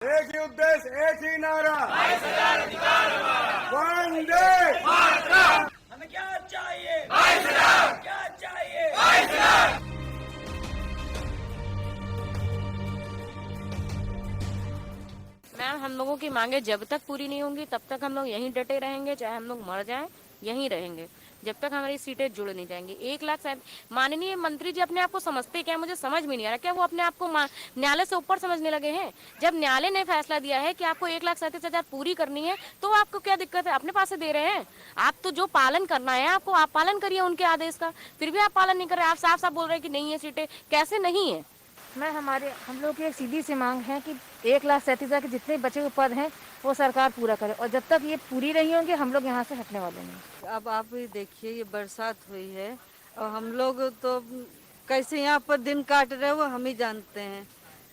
एक ही उद्देश्य, एक ही नारा, 22,000 अधिकार हमारा। वंदे मातरम। हमें क्या चाहिए? 22,000। क्या चाहिए? 22,000। मैम, हम लोगों की मांगे जब तक पूरी नहीं होंगी तब तक हम लोग यहीं डटे रहेंगे, चाहे हम लोग मर जाएं यहीं रहेंगे जब तक हमारी सीटें जुड़ नहीं जाएंगी। 1 लाख माननीय मंत्री जी अपने आप को समझते क्या, मुझे समझ में नहीं आ रहा। क्या वो अपने आप को न्यायालय से ऊपर समझने लगे हैं? जब न्यायालय ने फैसला दिया है कि आपको 1,37,000 पूरी करनी है तो आपको क्या दिक्कत है? अपने पास से दे रहे हैं। आप तो जो पालन करना है आपको, आप पालन करिए उनके आदेश का। फिर भी आप पालन नहीं कर रहे। आप साफ साफ बोल रहे हैं कि नहीं है सीटें। कैसे नहीं है? हम लोग की एक सीधी सी मांग है कि 1,37,000 के जितने बचे हुए पद हैं वो सरकार पूरा करे, और जब तक ये पूरी नहीं होंगे हम लोग यहाँ से हटने वाले नहीं। अब आप ही देखिए, ये बरसात हुई है और हम लोग तो कैसे यहाँ पर दिन काट रहे हैं वो हम ही जानते हैं।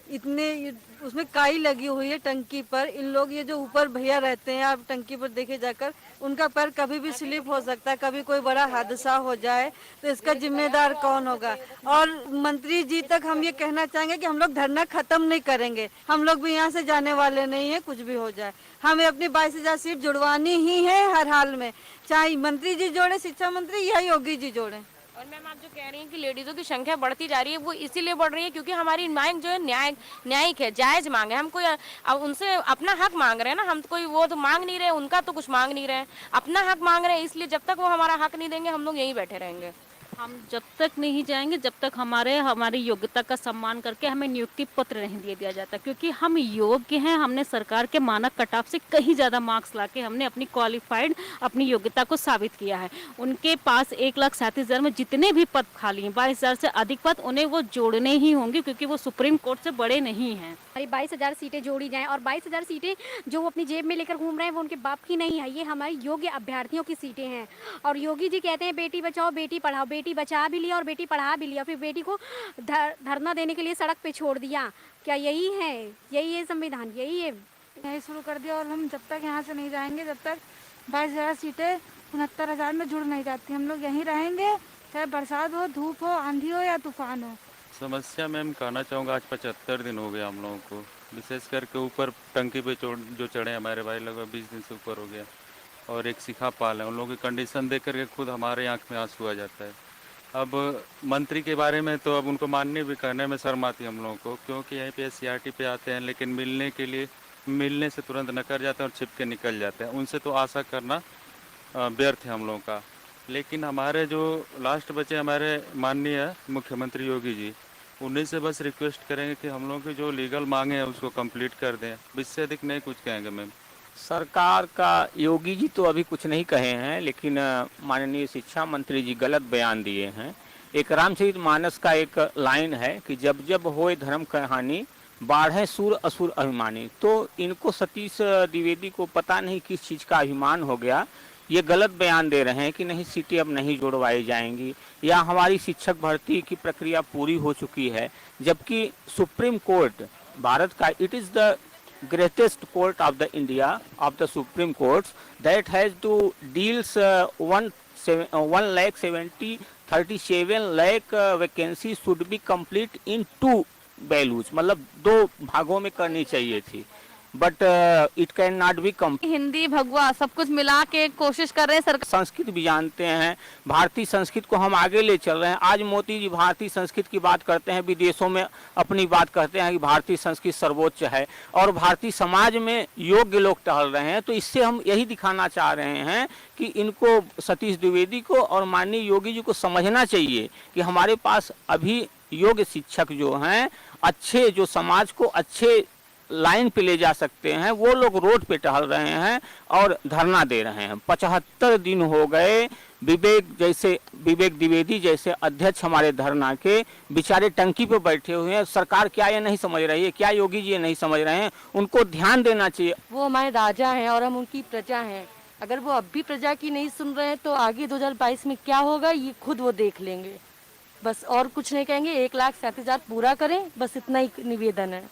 इतने उसमें काई लगी हुई है टंकी पर। इन लोग ये जो ऊपर भैया रहते हैं, आप टंकी पर देखे जाकर, उनका पैर कभी भी स्लिप हो सकता है, कभी कोई बड़ा हादसा हो जाए तो इसका जिम्मेदार कौन होगा? और मंत्री जी तक हम ये कहना चाहेंगे कि हम लोग धरना खत्म नहीं करेंगे। हम लोग भी यहाँ से जाने वाले नहीं है, कुछ भी हो जाए। हमें अपनी 22,000 सीट जुड़वानी ही है हर हाल में, चाहे मंत्री जी जोड़े, शिक्षा मंत्री या योगी जी जोड़े। और मैम, आप जो कह रही हैं कि लेडीजों की संख्या बढ़ती जा रही है, वो इसीलिए बढ़ रही है क्योंकि हमारी मांग जो है न्यायिक है, जायज मांग है। हम कोई अब उनसे अपना हक मांग रहे हैं ना, हम कोई वो तो मांग नहीं रहे, उनका तो कुछ मांग नहीं रहे हैं, अपना हक मांग रहे हैं। इसलिए जब तक वो हमारा हक नहीं देंगे हम लोग यहीं बैठे रहेंगे। हम जब तक नहीं जाएंगे जब तक हमारी योग्यता का सम्मान करके हमें नियुक्ति पत्र नहीं दिया जाता, क्योंकि हम योग्य हैं। हमने सरकार के मानक कटऑफ से कहीं ज़्यादा मार्क्स लाके हमने अपनी क्वालिफाइड अपनी योग्यता को साबित किया है। उनके पास 1,37,000 में जितने भी पद खाली हैं, 22,000 से अधिक पद उन्हें वो जोड़ने ही होंगे, क्योंकि वो सुप्रीम कोर्ट से बड़े नहीं हैं। 22,000 सीटें जोड़ी जाएं, और 22,000 सीटें जो वो अपनी जेब में लेकर घूम रहे हैं वो उनके बाप की नहीं है, ये हमारी योग्य अभ्यर्थियों की सीटें हैं। और योगी जी कहते हैं बेटी बचाओ बेटी पढ़ाओ, बेटी बचा भी लिया और बेटी पढ़ा भी लिया, फिर बेटी को धरना देने के लिए सड़क पे छोड़ दिया। क्या यही है संविधान? यही है? यही शुरू कर दिया, और हम जब तक यहाँ से नहीं जाएंगे, जब तक 22,000 सीटें 69,000 में जुड़ नहीं जाती, हम लोग यहीं रहेंगे, चाहे बरसात हो, धूप हो, आंधी हो या तूफान हो। समस्या मैम कहना चाहूँगा, आज 75 दिन हो गया हम लोगों को, विशेष करके ऊपर टंकी पे जो चढ़े हमारे भाई, लगभग 20 दिन से ऊपर हो गया। और एक शिखा पाल है, उन लोगों की कंडीशन देख करके खुद हमारे आँख में आंसू आ जाता है। अब मंत्री के बारे में तो अब उनको मानने भी कहने में शर्म आती है हम लोगों को, क्योंकि यहीं पे SCRT पे आते हैं, लेकिन मिलने से तुरंत नकर जाते हैं और छिप के निकल जाते हैं। उनसे तो आशा करना व्यर्थ है हम लोगों का। लेकिन हमारे जो लास्ट बचे हमारे माननीय मुख्यमंत्री योगी जी, उन्हीं से बस रिक्वेस्ट करेंगे कि हम लोग की जो लीगल मांगे हैं उसको कंप्लीट कर दें। इससे अधिक नहीं कुछ कहेंगे मैम। सरकार का योगी जी तो अभी कुछ नहीं कहे हैं, लेकिन माननीय शिक्षा मंत्री जी गलत बयान दिए हैं। एक रामचरित मानस का एक लाइन है कि जब जब होए धर्म कहानी, बाढ़े सूर असुर अभिमानी। तो इनको सतीश द्विवेदी को पता नहीं किस चीज़ का अभिमान हो गया, ये गलत बयान दे रहे हैं कि नहीं सीटें अब नहीं जोड़वाई जाएंगी, या हमारी शिक्षक भर्ती की प्रक्रिया पूरी हो चुकी है। जबकि सुप्रीम कोर्ट भारत का, it is the greatest court of the India, of the Supreme Courts, that has to deals 1,70,37 lakh vacancies should be complete in 2 values, मतलब 2 भागों में करनी चाहिए थी, but it can not become. Hindi भगवा सब कुछ मिला के कोशिश कर रहे हैं सरकार। संस्कृत भी जानते हैं, भारतीय संस्कृत को हम आगे ले चल रहे हैं। आज मोदी जी भारतीय संस्कृत की बात करते हैं, विदेशों में अपनी बात करते हैं कि भारतीय संस्कृत सर्वोच्च है, और भारतीय समाज में योग्य लोग टहल रहे हैं। तो इससे हम यही दिखाना चाह रहे हैं कि इनको, सतीश द्विवेदी को और माननीय योगी जी को समझना चाहिए कि हमारे पास अभी योग्य शिक्षक जो हैं, अच्छे, जो समाज को अच्छे लाइन पे ले जा सकते हैं, वो लोग रोड पे टहल रहे हैं और धरना दे रहे हैं। 75 दिन हो गए, विवेक द्विवेदी जैसे अध्यक्ष हमारे धरना के बेचारे टंकी पे बैठे हुए हैं। सरकार क्या ये नहीं समझ रही है? क्या योगी जी ये नहीं समझ रहे हैं? उनको ध्यान देना चाहिए। वो हमारे राजा हैं और हम उनकी प्रजा हैं। अगर वो अब भी प्रजा की नहीं सुन रहे हैं तो आगे 2022 में क्या होगा ये खुद वो देख लेंगे। बस और कुछ नहीं कहेंगे। 1,37,000 पूरा करें, बस इतना ही निवेदन है।